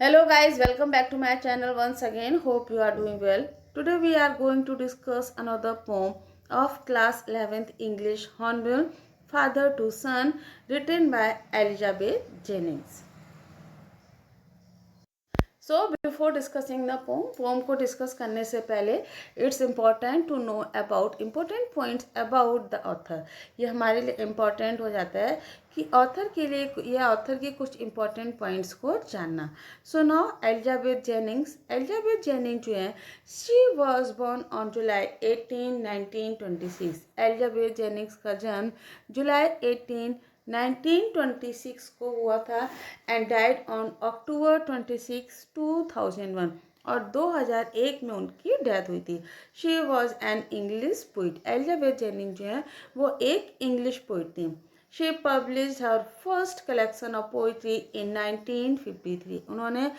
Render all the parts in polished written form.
Hello guys, welcome back to my channel once again. Hope you are doing well. Today we are going to discuss another poem of class 11th English Hornbill, Father to Son, written by Elizabeth Jennings. So before discussing the poem को discuss करने से पहले it's important to know about important points about the author. ये हमारे लिए important हो जाता है कि ऑथर के लिए या ऑथर के कुछ इम्पॉर्टेंट पॉइंट्स को जानना। सो नाउ एलिजाबेथ जेनिंग्स जो है she was born on July 18 1926। Elizabeth Jennings का जन्म जुलाई 18 1926 को हुआ था एंड डाइड ऑन अक्टूबर 26 2001 और 2001 में उनकी डेथ हुई थी। She was an English poet. Elizabeth Jenning जो है वो एक इंग्लिश पोइट थी। She publish her first collection of poetry in 1953। उन्होंने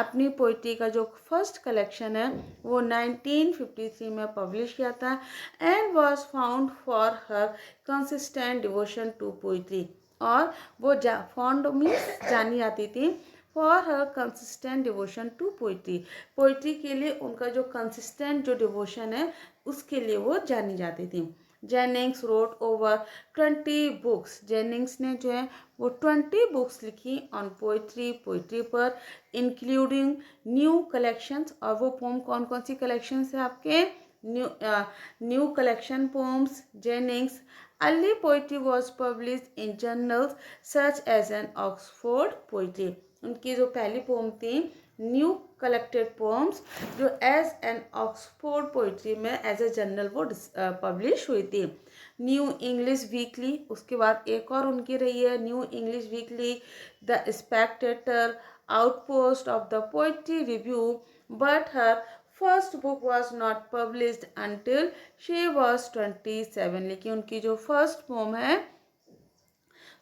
अपनी पोइट्री का जो फर्स्ट कलेक्शन है वो 1953 में पब्लिश किया था and was found for her consistent devotion to poetry. और वो फॉन्ड मीन्स जानी जाती थी for her consistent devotion to poetry. Poetry के लिए उनका जो कंसिस्टेंट जो डिवोशन है उसके लिए वो जानी जाती थी। Jennings wrote over 20 books. Jennings ने जो है वो 20 बुक्स लिखी ऑन पोइट्री पर, इंक्लूडिंग न्यू कलेक्शंस। और वो पोम कौन कौन सी कलेक्शंस है आपके? New collection poems. Jennings early poetry was published in journals such as an Oxford Poetry। उनकी जो पहली पोम थी न्यू कलेक्टेड पोम्स जो एज एन ऑक्सफोर्ड पोइट्री में एज ए जर्नल वो पब्लिश हुई थी। न्यू इंग्लिश वीकली, उसके बाद एक और उनकी रही है new English weekly, the Spectator, outpost of the poetry review. But her first book was not published until she was 27। लेकिन उनकी जो फर्स्ट पोम है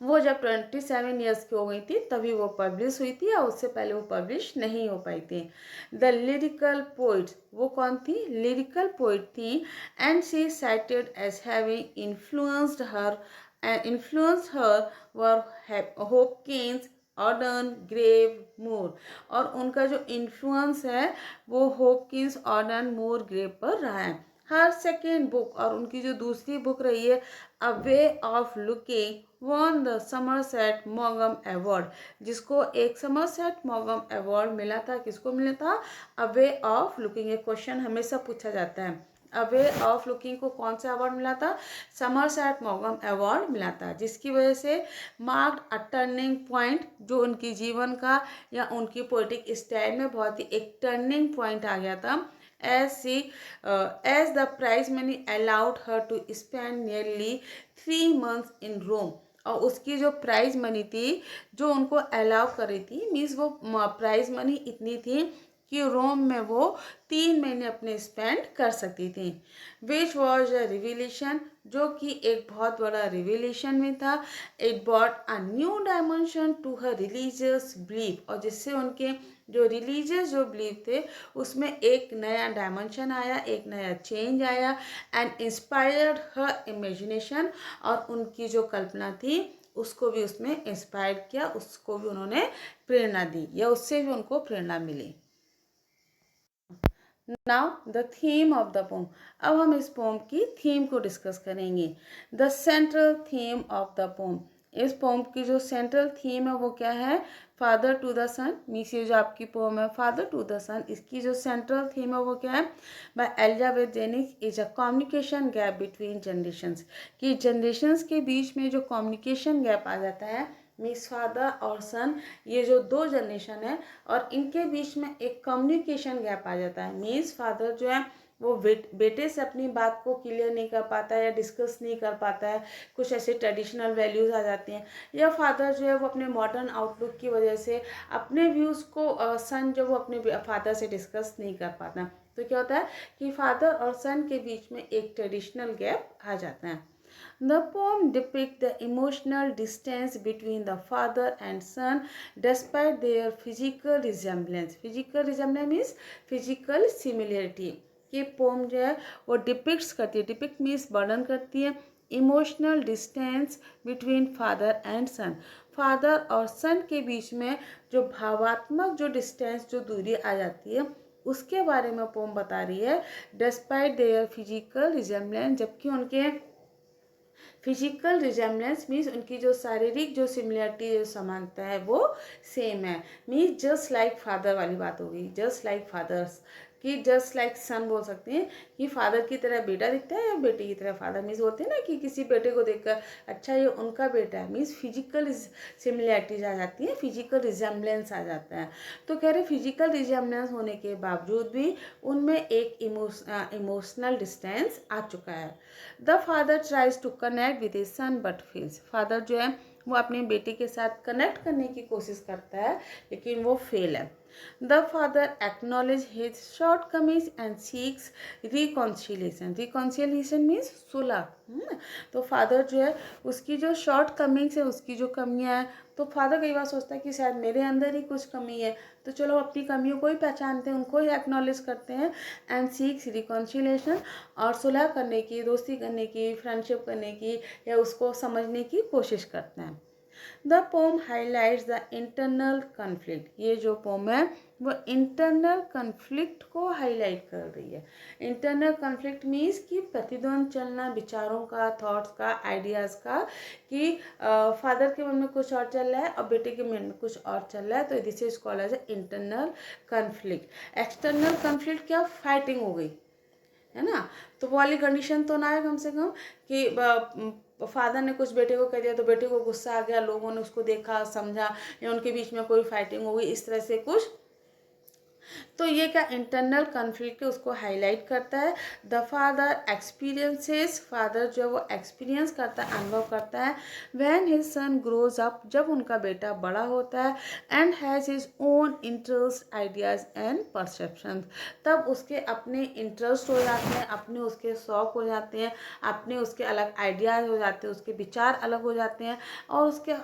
वो जब 27 ईयर्स की हो गई थी तभी वो पब्लिश हुई थी, और उससे पहले वो पब्लिश नहीं हो पाई थी। द लिरिकल पोइट्स, वो कौन थी? लिरिकल पोइट थी and she cited as having influenced her were Hopkins, Auden, Graves, Moore. और उनका जो इन्फ्लुएंस है वो होपकिंस, ऑर्डन, मूर, ग्रेव पर रहा है। हर सेकेंड बुक, और उनकी जो दूसरी बुक रही है a way of looking, won the Somerset मॉगम अवार्ड, जिसको एक समरसेट मॉगम अवार्ड मिला था। किसको मिला था? अ वे ऑफ लुकिंग। एक क्वेश्चन हमेशा पूछा जाता है, अ वे ऑफ लुकिंग को कौन सा अवार्ड मिला था? समरसेट मॉगम अवार्ड मिला था, जिसकी वजह से मार्क्ड अ टर्निंग पॉइंट, जो उनकी जीवन का या उनकी पोलिटिक स्टाइल में बहुत ही एक टर्निंग पॉइंट आ गया था। as the prize money allowed her to spend nearly 3 months in Rome। और उसकी जो प्राइज मनी थी जो उनको अलाउ करी थी, मीन्स वो प्राइज मनी इतनी थी कि रोम में वो 3 महीने अपने स्पेंड कर सकती थी। विच वॉज अ रिविलेशन, जो कि एक बहुत बड़ा रिविलेशन में था। It bought a new dimension to her religious belief, और जिससे उनके जो रिलीजियस जो बिलीफ थे उसमें एक नया डायमेंशन आया, एक नया चेंज आया एंड इंस्पायर्ड हर इमेजिनेशन, और उनकी जो कल्पना थी उसको भी उसमें इंस्पायर किया, उसको भी उन्होंने प्रेरणा दी या उससे भी उनको प्रेरणा मिली। Now the theme of the poem. अब हम इस पोम की थीम को डिस्कस करेंगे। The central theme of the poem, इस पोम की जो सेंट्रल थीम है वो क्या है? Father to the son. Means ये जो आपकी पोम है फादर टू द सन, इसकी जो सेंट्रल थीम है वो क्या है? By Elizabeth Jennings, is a communication gap between generations. कि जनरेशंस के बीच में जो कम्युनिकेशन गैप आ जाता है, मीन्स फादर और सन, ये जो दो जनरेशन है और इनके बीच में एक कम्युनिकेशन गैप आ जाता है। मीन्स फादर जो है वो बेटे से अपनी बात को क्लियर नहीं कर पाता है या डिस्कस नहीं कर पाता है, कुछ ऐसे ट्रेडिशनल वैल्यूज़ आ जाती हैं, या फादर जो है वो अपने मॉडर्न आउटलुक की वजह से अपने व्यूज़ को सन जो वो अपने फादर से डिस्कस नहीं कर पाता। तो क्या होता है कि फादर और सन के बीच में एक ट्रेडिशनल गैप आ जाता है। The poem depicts the emotional distance between the father and son despite their physical resemblance. Physical resemblance means physical similarity। ये पोम जो है वो डिपिक्ट्स करती है, डिपिक्ट मीन्स वर्णन करती है emotional distance between father and son. Father और सन के बीच में जो भावात्मक जो डिस्टेंस, जो दूरी आ जाती है, उसके बारे में पोम बता रही है। डिस्पाइट देयर फिजिकल रिजेम्बलेंस, जबकि उनके फिजिकल रिजेम्बलेंस मीन्स उनकी जो शारीरिक जो सिमिलरिटी, जो समानता है वो सेम है। मीन्स जस्ट लाइक फादर वाली बात होगी, जस्ट लाइक फादर्स, कि जस्ट लाइक सन बोल सकते हैं कि फादर की तरह बेटा दिखता है या बेटे की तरह फादर। मीन्स बोलते हैं ना कि किसी बेटे को देखकर अच्छा ये उनका बेटा है, मीन्स फिजिकल सिमिलरिटीज आ जाती है, फिजिकल रिजेम्बलेंस आ जाता है। तो कह रहे फिजिकल रिजेम्बलेंस होने के बावजूद भी उनमें एक इमोशनल डिस्टेंस आ चुका है। The father tries to connect with his son but fails, father जो है वो अपने बेटे के साथ कनेक्ट करने की कोशिश करता है लेकिन वो फेल है। The father acknowledge his shortcomings and seeks reconciliation, reconciliation means सुलह। तो फादर जो है उसकी जो शॉर्ट कमीज है, उसकी जो कमियां हैं, तो फादर कई बार सोचता है कि शायद मेरे अंदर ही कुछ कमी है, तो चलो अपनी कमियों को ही पहचानते हैं, उनको ही एक्नॉलेज करते हैं। एंड सीक्स रिकॉन्सिलेशन, और सुलह करने की, दोस्ती करने की, फ्रेंडशिप करने की, या उसको समझने की कोशिश करते हैं। The pome highlights the internal conflict, ये जो पोम है वो इंटरनल कन्फ्लिक्ट को हाईलाइट कर रही है। इंटरनल कन्फ्लिक्ट मीन्स कि प्रतिद्वंद चलना विचारों का, थॉट्स का, आइडियाज़ का, कि फादर के मन में कुछ और चल रहा है और बेटे के मन में कुछ और चल रहा है, तो this is called as internal conflict. External conflict क्या, फाइटिंग हो गई है ना, तो वो वाली कंडीशन तो ना है कम से कम कि फादर ने कुछ बेटे को कह दिया तो बेटे को गुस्सा आ गया, लोगों ने उसको देखा समझा, या उनके बीच में कोई फाइटिंग हो गई, इस तरह से कुछ। तो ये क्या इंटरनल कन्फ्लिक्ट उसको हाईलाइट करता है। द फादर एक्सपीरियंसेस, फादर जो वो एक्सपीरियंस करता है, अनुभव करता है। When his son grows up, जब उनका बेटा बड़ा होता है, and has his own interest, ideas and perceptions, तब उसके अपने इंटरेस्ट हो जाते हैं, अपने उसके शौक हो जाते हैं, अपने उसके अलग आइडियाज़ हो जाते हैं, उसके विचार अलग हो जाते हैं, और उसके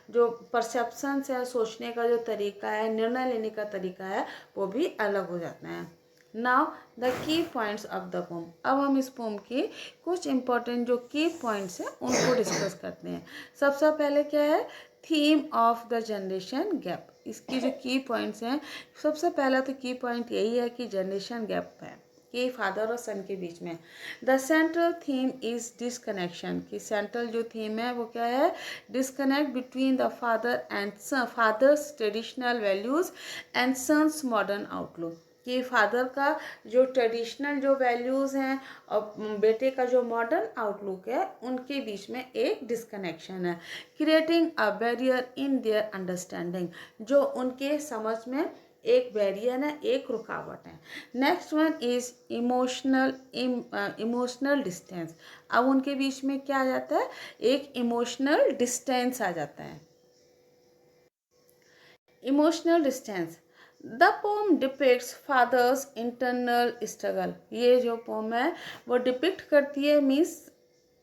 जो परसेप्शंस है, सोचने का जो तरीका है, निर्णय लेने का तरीका है, वो भी अलग हो जाता है। Now the key points of the poem, अब हम इस पोम के कुछ इंपॉर्टेंट जो की पॉइंट्स हैं उनको डिस्कस करते हैं। सबसे पहले क्या है, theme of the generation gap. इसकी जो की पॉइंट्स हैं, सबसे पहला तो की पॉइंट यही है कि जनरेशन गैप है कि फादर और सन के बीच में। The central theme is disconnection, की सेंट्रल जो थीम है वो क्या है, disconnect between the father and son, father's traditional values and son's modern outlook, कि फादर का जो ट्रेडिशनल जो वैल्यूज़ हैं और बेटे का जो मॉडर्न आउटलुक है, उनके बीच में एक डिसकनेक्शन है। Creating a barrier in their understanding, जो उनके समझ में एक बैरियर है, एक रुकावट है। Next one is emotional distance. अब उनके बीच में क्या आ जाता है, एक इमोशनल डिस्टेंस आ जाता है। Emotional distance, the poem depicts father's internal struggle, ये जो पोम है वो डिपिक्ट करती है, मीन्स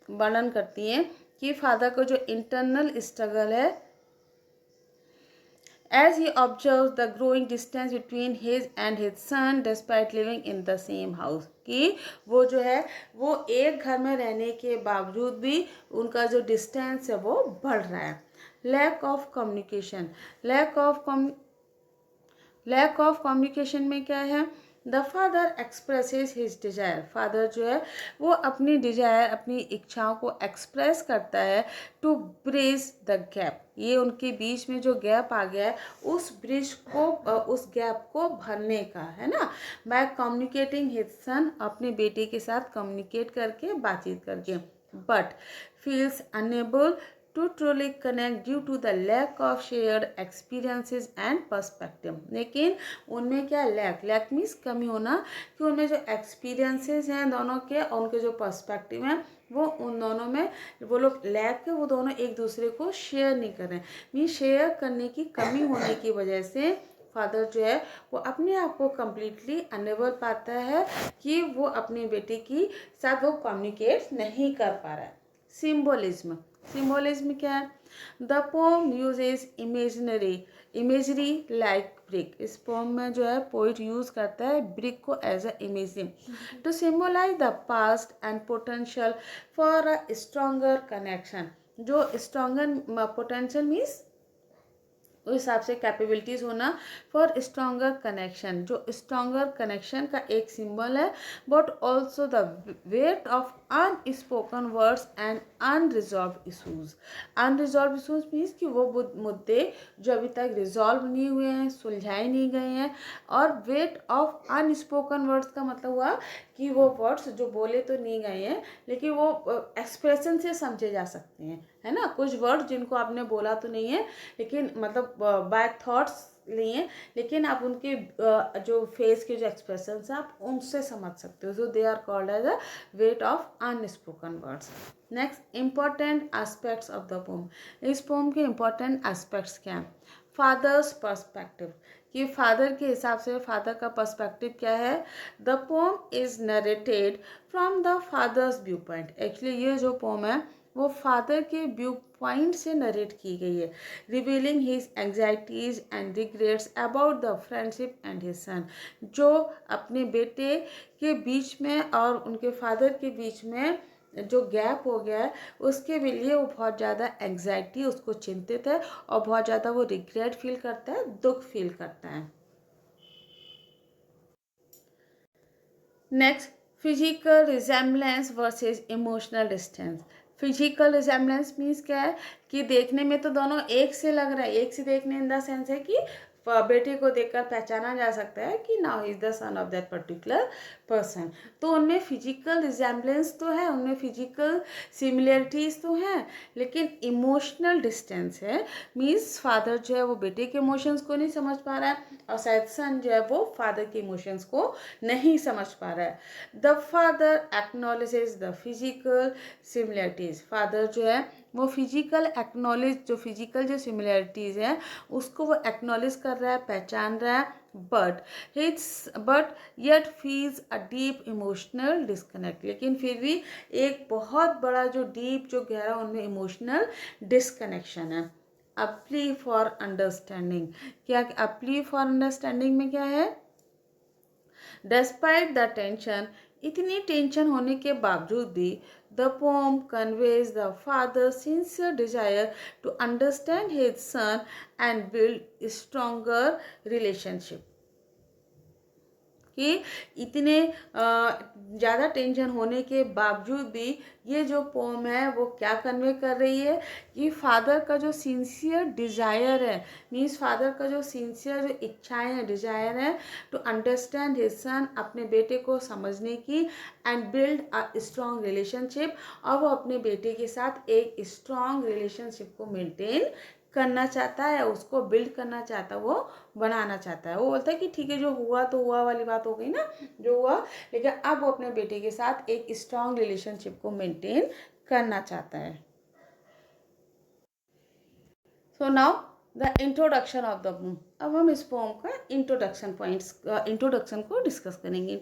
वर्णन करती है कि फादर को जो इंटरनल स्ट्रगल है, as he observes the growing distance between his and his son despite living in the same house, कि वो जो है वो एक घर में रहने के बावजूद भी उनका जो डिस्टेंस है वो बढ़ रहा है। Lack of communication, lack of communication में क्या है, the father expresses his desire, father जो है वो अपनी डिजायर, अपनी इच्छाओं को एक्सप्रेस करता है टू ब्रिज द गैप, ये उनके बीच में जो गैप आ गया है उस ब्रिज को, उस गैप को भरने का है ना, बाय कम्युनिकेटिंग हिज सन, अपने बेटे के साथ कम्युनिकेट करके, बातचीत करके। But feels unable to truly connect due to the lack of shared experiences and perspective, लेकिन उनमें क्या लैक मीन्स कमी होना, कि उनमें जो एक्सपीरियंसेस हैं दोनों के और उनके जो पर्सपेक्टिव हैं वो उन दोनों में वो लोग लैक है, वो दोनों एक दूसरे को शेयर नहीं कर रहे हैं। मीन्स शेयर करने की कमी होने की वजह से फादर जो है वो अपने आप को कम्प्लीटली अनेबल पाता है कि वो अपने बेटे की साथ वो कम्युनिकेट नहीं कर पा रहा है। सिम्बोलिज्म, सिम्बोलिज्म क्या है, the poem uses imagery like brick, इस पोम में जो है पोइट यूज करता है ब्रिक को as a imagery to symbolize the past and potential for a stronger connection, जो स्ट्रॉन्गर पोटेंशियल मीन्स उस हिसाब से कैपेबिलिटीज होना फॉर स्ट्रॉन्गर कनेक्शन, जो स्ट्रॉन्गर कनेक्शन का एक सिंबल है, but also the weight of unspoken words and unresolved issues. Unresolved issues means कि वो मुद्दे जो अभी तक रिजॉल्व नहीं हुए हैं, सुलझाए नहीं गए हैं, और वेट ऑफ अनस्पोकन वर्ड्स का मतलब हुआ कि वो वर्ड्स जो बोले तो नहीं गए हैं लेकिन वो एक्सप्रेशन से समझे जा सकते हैं, है ना। कुछ वर्ड जिनको आपने बोला तो नहीं है लेकिन मतलब बाय थॉट्स लिए, लेकिन आप उनके जो फेस के जो एक्सप्रेशन है आप उनसे समझ सकते हो, जो they are called as a weight of unspoken words. Next, important aspects of the poem. इस पोम के इम्पॉर्टेंट एस्पेक्ट्स क्या हैं? फादर्स पर्सपेक्टिव, कि फादर के हिसाब से फादर का पर्सपेक्टिव क्या है? The poem is narrated from the father's view point. Actually ये जो पोम है वो फादर के व्यू पॉइंट से नरेट की गई है, revealing his anxieties and regrets about the friendship and his son. जो अपने बेटे के बीच में और उनके फादर के बीच में जो गैप हो गया है उसके लिए वो बहुत ज़्यादा एंग्जाइटी, उसको चिंतित है और बहुत ज़्यादा वो रिग्रेट फील करता है, दुख फील करता है। Next, physical resemblance versus emotional distance. Physical resemblance means क्या है कि देखने में तो दोनों एक से लग रहा है, एक से देखने इन द सेंस है कि बेटे को देखकर पहचाना जा सकता है कि now is the son of that particular person. तो उनमें फिजिकल रिजेम्बलेंस तो है, उनमें फिजिकल सिमिलरिटीज तो हैं, लेकिन इमोशनल डिस्टेंस है। मीन्स फादर जो है वो बेटे के इमोशंस को नहीं समझ पा रहा है और शायद सन जो है वो फादर के इमोशंस को नहीं समझ पा रहा है। The father acknowledges the physical similarities. Father जो है वो फिजिकल एक्नॉलेज, जो फिजिकल जो सिमिलरिटीज हैं उसको वो एक्नॉलेज कर रहा है, पहचान रहा है, but yet feels a deep emotional disconnect. लेकिन फिर भी एक बहुत बड़ा जो डीप, जो गहरा उनमें इमोशनल डिस्कनेक्शन है। अ प्ली फॉर अंडरस्टैंडिंग, क्या अ प्ली फॉर अंडरस्टैंडिंग में क्या है? डिस्पाइट द टेंशन, इतनी टेंशन होने के बावजूद भी the poem conveys the father sincere desire to understand his son and build stronger relationship. कि इतने ज़्यादा टेंशन होने के बावजूद भी ये जो पोम है वो क्या कन्वे कर रही है कि फादर का जो सिंसियर डिज़ायर है, मीन्स फादर का जो सिंसियर जो इच्छाएं हैं, डिज़ायर है टू अंडरस्टैंड हिज सन, अपने बेटे को समझने की, and build a strong relationship, और वो अपने बेटे के साथ एक स्ट्रॉन्ग रिलेशनशिप को मेंटेन करना चाहता है, उसको बिल्ड करना चाहता है, वो बनाना चाहता है। वो बोलता है कि ठीक है जो हुआ तो हुआ वाली बात हो गई ना, जो हुआ, लेकिन अब वो अपने बेटे के साथ एक स्ट्रॉन्ग रिलेशनशिप को मेंटेन करना चाहता है। So now the introduction of the poem. अब हम इस पोम का इंट्रोडक्शन को डिस्कस करेंगे।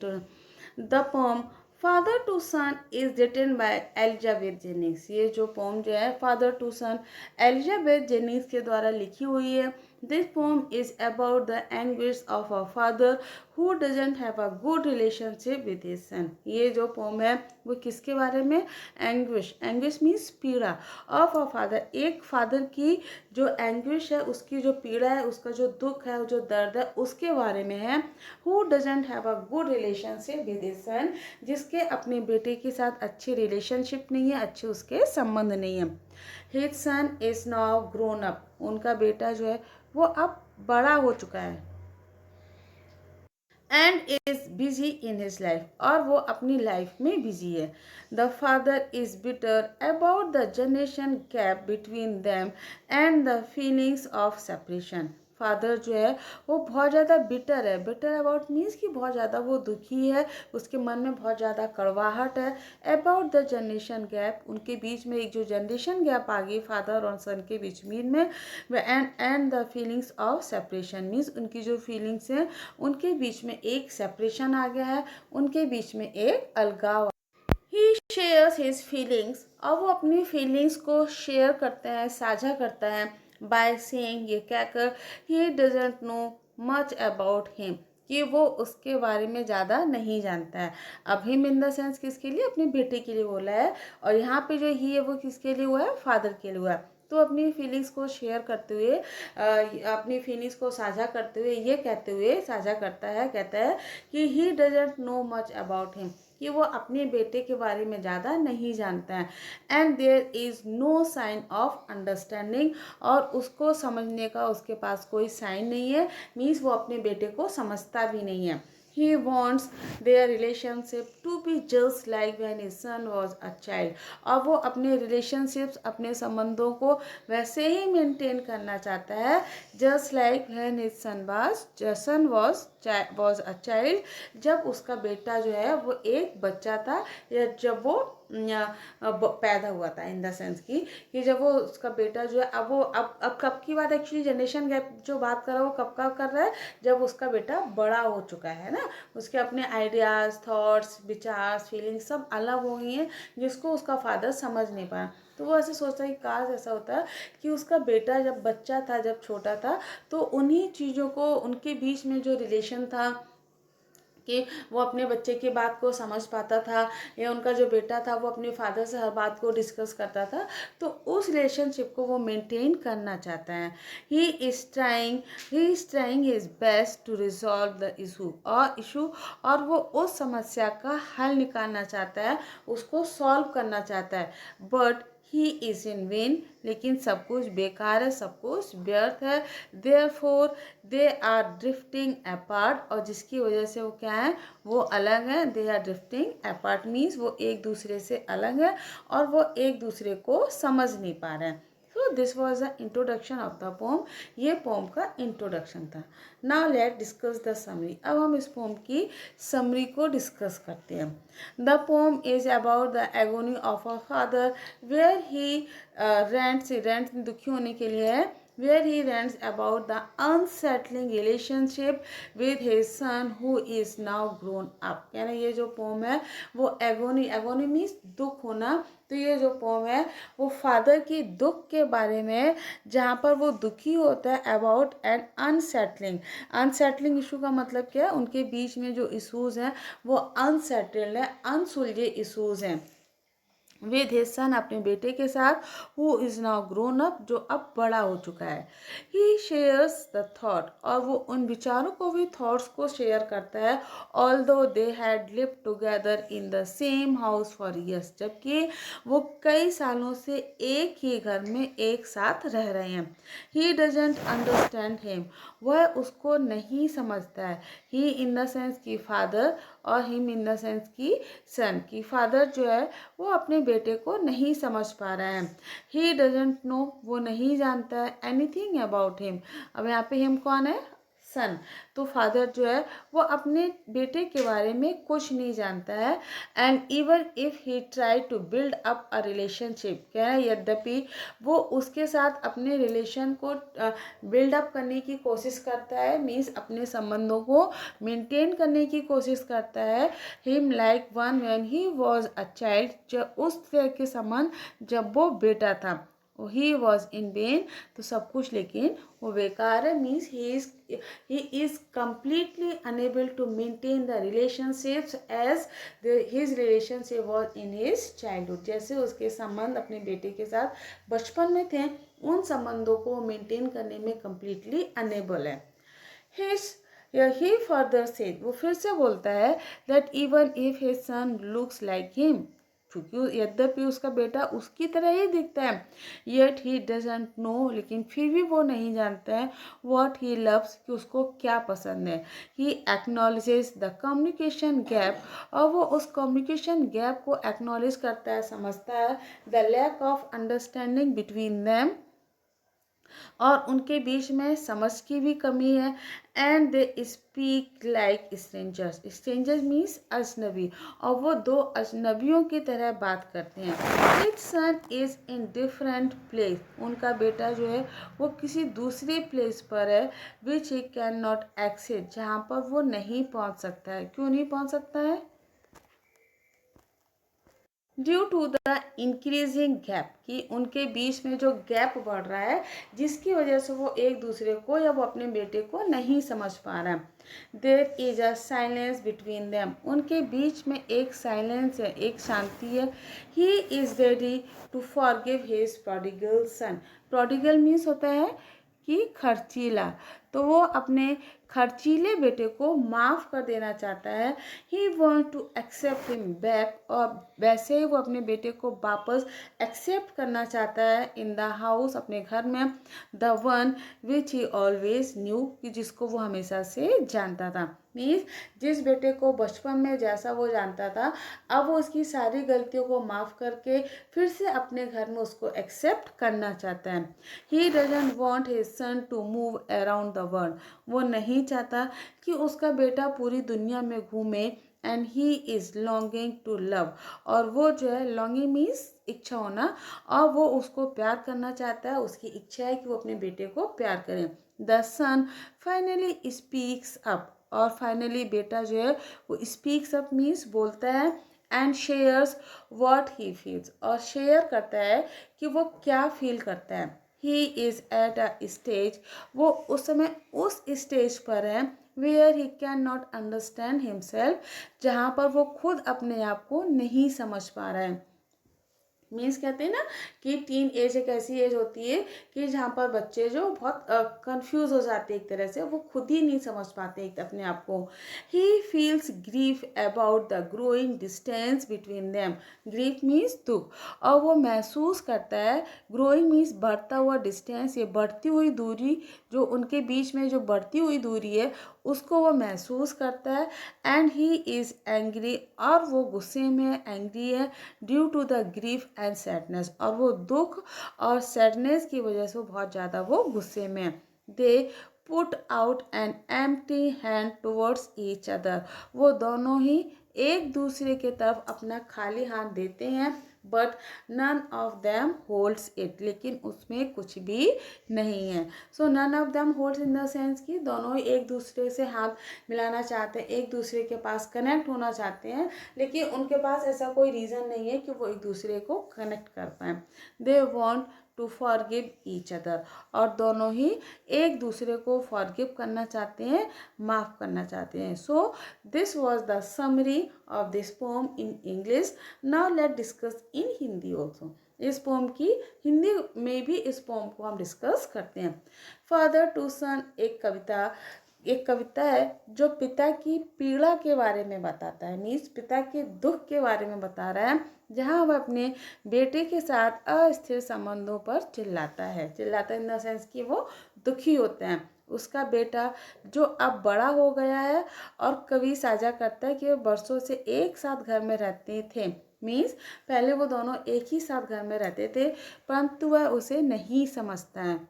The poem father to son is written by Elizabeth Jennings. ये जो पोम जो है father to son Elizabeth Jennings के द्वारा लिखी हुई है। This poem is about the anguish of a father who doesn't have a good relationship with his son. ये जो पोम है वो किसके बारे में? एंग्विश, एंग्विश मीन्स पीड़ा, ऑफ अ फादर, एक फादर की जो एंग्विश है, उसकी जो पीड़ा है, उसका जो दुख है, जो दर्द है, उसके बारे में है। Who doesn't have a good relationship with his सन, जिसके अपने बेटे के साथ अच्छी रिलेशनशिप नहीं है, अच्छे उसके संबंध नहीं है। His son is now grown up, उनका बेटा जो है वो अब बड़ा हो चुका है, and is busy in his life, और वो अपनी लाइफ में बिजी है। The father is bitter about the generation gap between them and the feelings of separation. Father जो है वो बहुत ज़्यादा बिटर है। बिटर अबाउट मीन्स कि बहुत ज़्यादा वो दुखी है, उसके मन में बहुत ज़्यादा कड़वाहट है। अबाउट द जनरेशन गैप, उनके बीच में एक जो जनरेशन गैप आ गई फादर और सन के बीच में and the feelings of separation means उनकी जो फीलिंग्स हैं उनके बीच में एक सेपरेशन आ गया है, उनके बीच में एक अलगाव। ही शेयर्स हिज फीलिंग्स, और वो अपनी फीलिंग्स को शेयर करते हैं, साझा करता है बाय सेइंग, ये कहकर, he doesn't know much about him, कि वो उसके बारे में ज़्यादा नहीं जानता है। अब हिम इन द सेंस किसके लिए, अपने बेटे के लिए बोला है, और यहाँ पे जो ही है वो किसके लिए हुआ है, फादर के लिए हुआ है। तो अपनी फीलिंग्स को शेयर करते हुए, अपनी फीलिंग्स को साझा करते हुए, ये कहते हुए साझा करता है, कहता है कि he doesn't know much about him, कि वो अपने बेटे के बारे में ज़्यादा नहीं जानता है। And there is no sign of understanding, और उसको समझने का उसके पास कोई साइन नहीं है, मीन्स वो अपने बेटे को समझता भी नहीं है। He wants their relationship to be just like when his son was a child. और वो अपने relationships, अपने संबंधों को वैसे ही मेंटेन करना चाहता है, just like when his son was a child, जब उसका बेटा जो है वो एक बच्चा था, या जब वो पैदा हुआ था, इन द सेंस कि जब वो उसका बेटा जो है, अब वो अब कब की बात, एक्चुअली जनरेशन गैप जो बात कर रहा है वो कब का कर रहा है, जब उसका बेटा बड़ा हो चुका है ना, उसके अपने आइडियाज़, थॉट्स, विचार, फीलिंग्स सब अलग हो गई हैं, जिसको उसका फादर समझ नहीं पाया। तो वो ऐसे सोचता है कि काश ऐसा होता कि उसका बेटा जब बच्चा था, जब छोटा था, तो उन्हीं चीज़ों को, उनके बीच में जो रिलेशन था, कि वो अपने बच्चे की बात को समझ पाता था, या उनका जो बेटा था वो अपने फादर से हर बात को डिस्कस करता था, तो उस रिलेशनशिप को वो मेंटेन करना चाहता है। He is trying his best to resolve the issue, और वो उस समस्या का हल निकालना चाहता है, उसको सॉल्व करना चाहता है, but he is in vain, लेकिन सब कुछ बेकार है, सब कुछ व्यर्थ है। Therefore they are drifting apart, और जिसकी वजह से वो क्या है, वो अलग है। They are drifting apart means वो एक दूसरे से अलग है, और वो एक दूसरे को समझ नहीं पा रहे हैं। So this was the introduction of the pome. ये पोम का इंट्रोडक्शन था। Now let discuss the summary. अब हम इस पोम की समरी को डिस्कस करते हैं। The poem is about the agony of a father, where he rants दुखी होने के लिए है, where he rants about the unsettling relationship with his son who is now grown up। यानी ये जो पोम है वो एगोनी मीन्स दुख होना। तो ये जो पोम है वो फादर की दुख के बारे में, जहाँ पर वो दुखी होता है अबाउट एन अनसेटलिंग इशू का मतलब क्या है, उनके बीच में जो इशूज़ हैं वो अनसेटल्ड है, अनसुलझे इशूज़ हैं, विद हिज सन, अपने बेटे के साथ, who is now grown up, जो अब बड़ा हो चुका है। ही शेयर्स द थॉट, और वो उन विचारों को भी, थॉट्स को शेयर करता है, although they had live together in the same house for years, जबकि वो कई सालों से एक ही घर में एक साथ रह रहे हैं। ही डजेंट अंडरस्टैंड हिम, वह उसको नहीं समझता है। ही इन द सेंस की फादर, और हिम इन द सेंस की सन, की फादर जो है वो अपने बेटे को नहीं समझ पा रहा है। ही डजेंट नो, वो नहीं जानता है, एनीथिंग अबाउट हिम। अब यहाँ पे हिम कौन है, सन। तो फादर जो है वो अपने बेटे के बारे में कुछ नहीं जानता है। And even if he try to build up a relationship, क्या है, यद्यपि वो उसके साथ अपने रिलेशन को बिल्ड अप करने की कोशिश करता है, मीन्स अपने संबंधों को मेंटेन करने की कोशिश करता है, him like one when he was a child, जब उस तरह के संबंध जब वो बेटा था, ही वॉज इन वेन, तो सब कुछ लेकिन वो बेकार है, means he is completely unable to maintain the relationships as his relationship was in his childhood, जैसे उसके संबंध अपने बेटे के साथ बचपन में थे, उन संबंधों को मेंटेन करने में कम्प्लीटली अनेबल है। ही फर्दर सेड, वो फिर से बोलता है, that even if his son looks like him, क्योंकि यद्यपि उसका बेटा उसकी तरह ही दिखता है, येट ही डजेंट नो, लेकिन फिर भी वो नहीं जानता है, व्हाट ही लव्स, कि उसको क्या पसंद है। ही एक्नॉलेजेस द कम्युनिकेशन गैप, और वो उस कम्युनिकेशन गैप को एक्नॉलेज करता है, समझता है, the lack of understanding between them, और उनके बीच में समझ की भी कमी है। And they speak like strangers means अजनबी, और वो दो अजनबियों की तरह बात करते हैं। Its son is in different place, उनका बेटा जो है वो किसी दूसरे प्लेस पर है, विच ही कैन नॉट एक्सेस, जहाँ पर वो नहीं पहुँच सकता है। क्यों नहीं पहुँच सकता है? Due to the increasing gap, कि उनके बीच में जो गैप बढ़ रहा है जिसकी वजह से वो एक दूसरे को या वो अपने बेटे को नहीं समझ पा रहा है। There is a silence between them, उनके बीच में एक साइलेंस है, एक शांति है। He is ready to forgive his prodigal son, prodigal means होता है कि खर्चीला, तो वो अपने खर्चीले बेटे को माफ़ कर देना चाहता है। He want to accept him back, और वैसे ही वो अपने बेटे को वापस एक्सेप्ट करना चाहता है इन द हाउस, अपने घर में। The one which he always new, कि जिसको वो हमेशा से जानता था। मीन्स जिस बेटे को बचपन में जैसा वो जानता था, अब वो उसकी सारी गलतियों को माफ़ करके फिर से अपने घर में उसको एक्सेप्ट करना चाहता है। He doesn't want his son to move around the world, वो नहीं चाहता कि उसका बेटा पूरी दुनिया में घूमे। And he is longing to love, और वो जो है, लॉन्गिंग मीन्स इच्छा होना, और वो उसको प्यार करना चाहता है, उसकी इच्छा है कि वो अपने बेटे को प्यार करे। The son finally speaks up, और फाइनली बेटा जो है वो स्पीक्स अप मीन्स बोलता है। And shares what he feels, और शेयर करता है कि वो क्या फील करता है। He is at a stage, वो उस समय उस स्टेज पर है where he can not understand himself, जहाँ पर वो खुद अपने आप को नहीं समझ पा रहा है। मीन्स कहते हैं ना कि टीन एज एक ऐसी एज होती है कि जहाँ पर बच्चे जो बहुत कंफ्यूज हो जाते हैं, एक तरह से वो खुद ही नहीं समझ पाते एक अपने आप को। He feels grief about the growing distance between them, grief means दुख, और वो महसूस करता है, ग्रोइंग मीन्स बढ़ता हुआ डिस्टेंस, ये बढ़ती हुई दूरी, जो उनके बीच में जो बढ़ती हुई दूरी है उसको वो महसूस करता है। एंड ही इज़ एंग्री, और वो गुस्से में एंग्री है, due to the grief and sadness, और वो दुख और सैडनेस की वजह से बहुत ज़्यादा वो गुस्से में है। They put out an empty hand towards each other, वो दोनों ही एक दूसरे के तरफ अपना खाली हाथ देते हैं। But none of them holds it, लेकिन उसमें कुछ भी नहीं है। So none of them holds in the sense कि दोनों ही एक दूसरे से हाथ मिलाना चाहते हैं, एक दूसरे के पास कनेक्ट होना चाहते हैं, लेकिन उनके पास ऐसा कोई रीज़न नहीं है कि वो एक दूसरे को कनेक्ट कर पाए। They want to forgive each other, और दोनों ही एक दूसरे को फॉरगिव करना चाहते हैं, माफ़ करना चाहते हैं। So this was the summary of this pome in English. Now let discuss in Hindi also, इस पोम की हिंदी में भी इस पोम को हम डिस्कस करते हैं। फादर टू सन एक कविता है जो पिता की पीड़ा के बारे में बताता है, मीन्स पिता के दुख के बारे में बता रहा है, जहाँ वह अपने बेटे के साथ अस्थिर संबंधों पर चिल्लाता है इन द सेंस कि वो दुखी होते हैं। उसका बेटा जो अब बड़ा हो गया है, और कवि साझा करता है कि वे बरसों से एक साथ घर में रहते थे, मीन्स पहले वो दोनों एक ही साथ घर में रहते थे, परंतु वह उसे नहीं समझता है,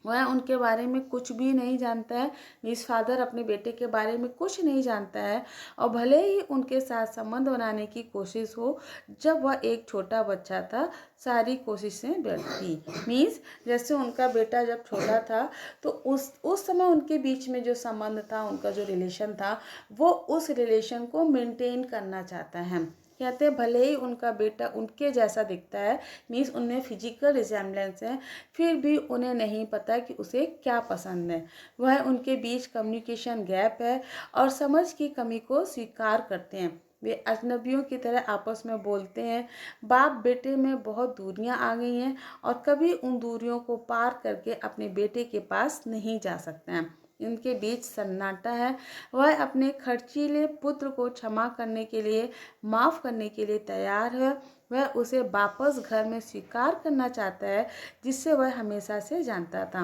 वह उनके बारे में कुछ भी नहीं जानता है। मिस फादर अपने बेटे के बारे में कुछ नहीं जानता है, और भले ही उनके साथ संबंध बनाने की कोशिश हो, जब वह एक छोटा बच्चा था सारी कोशिशें व्यर्थ थी। मीन्स जैसे उनका बेटा जब छोटा था तो उस समय उनके बीच में जो संबंध था, उनका जो रिलेशन था, वो उस रिलेशन को मेंटेन करना चाहता है। कहते हैं भले ही उनका बेटा उनके जैसा दिखता है, मीन्स उनमें फिजिकल रिजेम्बलेंस है, फिर भी उन्हें नहीं पता कि उसे क्या पसंद है। वह उनके बीच कम्युनिकेशन गैप है, और समझ की कमी को स्वीकार करते हैं। वे अजनबियों की तरह आपस में बोलते हैं। बाप बेटे में बहुत दूरियां आ गई हैं, और कभी उन दूरियों को पार करके अपने बेटे के पास नहीं जा सकते हैं। इनके बीच सन्नाटा है। वह अपने खर्चीले पुत्र को क्षमा करने के लिए, माफ़ करने के लिए तैयार है। वह उसे वापस घर में स्वीकार करना चाहता है, जिससे वह हमेशा से जानता था।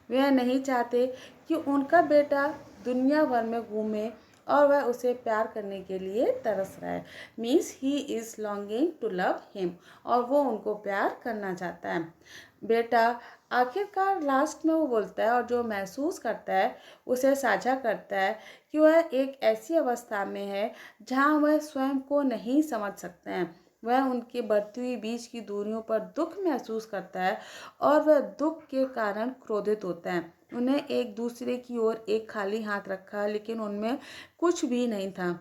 वह नहीं चाहते कि उनका बेटा दुनिया भर में घूमे, और वह उसे प्यार करने के लिए तरस रहा है, means he is longing to love him, और वो उनको प्यार करना चाहता है। बेटा आखिरकार लास्ट में वो बोलता है, और जो महसूस करता है उसे साझा करता है कि वह एक ऐसी अवस्था में है जहाँ वह स्वयं को नहीं समझ सकते हैं। वह उनकी बढ़ती हुई बीच की दूरियों पर दुख महसूस करता है, और वह दुख के कारण क्रोधित होता है। उन्हें एक दूसरे की ओर एक खाली हाथ रखा, लेकिन उनमें कुछ भी नहीं था।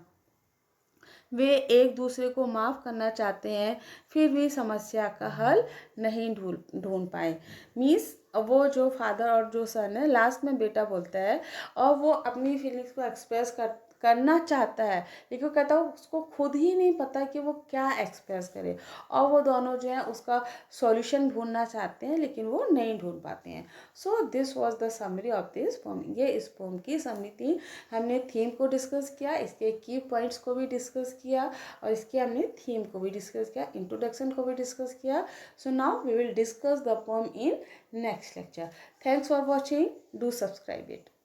वे एक दूसरे को माफ़ करना चाहते हैं, फिर भी समस्या का हल नहीं ढूंढ पाए। मीन्स वो जो फादर और जो सन है, लास्ट में बेटा बोलता है और वो अपनी फीलिंग्स को एक्सप्रेस करना चाहता है, लेकिन वो कहता है उसको खुद ही नहीं पता कि वो क्या एक्सप्रेस करे, और वो दोनों जो है उसका सॉल्यूशन ढूंढना चाहते हैं लेकिन वो नहीं ढूंढ पाते हैं। So this was the summary of this pome. ये इस पोम की समरी थी। हमने थीम को डिस्कस किया, इसके की पॉइंट्स को भी डिस्कस किया, और इसके हमने थीम को भी डिस्कस किया, इंट्रोडक्शन को भी डिस्कस किया। So now we will discuss the poem in next lecture. Thanks for watching. Do subscribe it.